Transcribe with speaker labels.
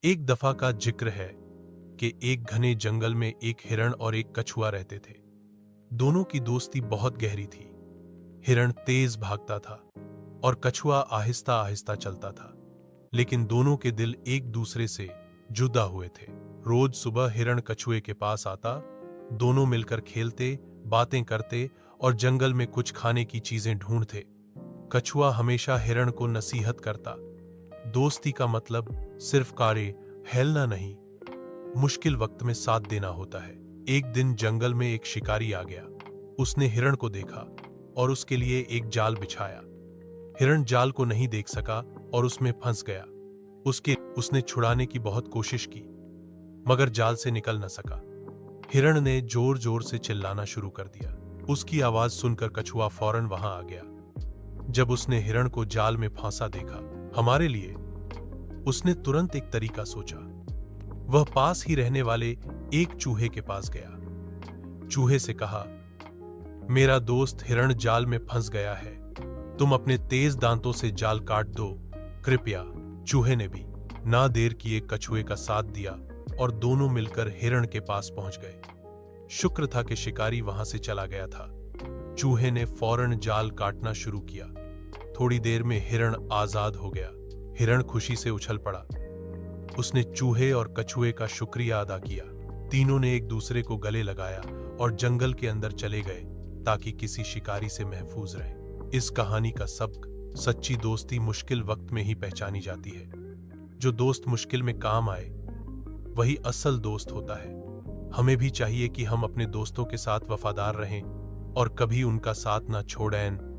Speaker 1: एक दफा का जिक्र है कि एक घने जंगल में एक हिरण और एक कछुआ रहते थे। दोनों की दोस्ती बहुत गहरी थी। हिरण तेज भागता था और कछुआ आहिस्ता आहिस्ता चलता था, लेकिन दोनों के दिल एक दूसरे से जुदा हुए थे। रोज सुबह हिरण कछुए के पास आता, दोनों मिलकर खेलते, बातें करते और जंगल में कुछ खाने की चीजें ढूंढते। कछुआ हमेशा हिरण को नसीहत करता, दोस्ती का मतलब सिर्फ कार्य हेलना नहीं, मुश्किल वक्त में साथ देना होता है। एक दिन जंगल में एक शिकारी आ गया। उसने हिरण को देखा और उसके लिए एक जाल बिछाया। हिरण जाल को नहीं देख सका और उसमें फंस गया। उसने छुड़ाने की बहुत कोशिश की, मगर जाल से निकल न सका। हिरण ने जोर जोर से चिल्लाना शुरू कर दिया। उसकी आवाज सुनकर कछुआ फौरन वहां आ गया। जब उसने हिरण को जाल में फंसा देखा, हमारे लिए, उसने तुरंत एक तरीका सोचा। वह पास ही रहने वाले एक चूहे के पास गया। चूहे से कहा, मेरा दोस्त हिरण जाल में फंस गया है, तुम अपने तेज दांतों से जाल काट दो कृपया। चूहे ने भी ना देर किए कछुए का साथ दिया और दोनों मिलकर हिरण के पास पहुंच गए। शुक्र था कि शिकारी वहां से चला गया था। चूहे ने फौरन जाल काटना शुरू किया। थोड़ी देर में हिरण आजाद हो गया। हिरण खुशी से उछल पड़ा। उसने चूहे और कछुए का शुक्रिया अदा किया। तीनों ने एक दूसरे को गले लगाया और जंगल के अंदर चले गए ताकि किसी शिकारी से महफूज रहे। इस कहानी का सबक, सच्ची दोस्ती मुश्किल वक्त में ही पहचानी जाती है। जो दोस्त मुश्किल में काम आए वही असल दोस्त होता है। हमें भी चाहिए कि हम अपने दोस्तों के साथ वफादार रहें और कभी उनका साथ ना छोड़ें।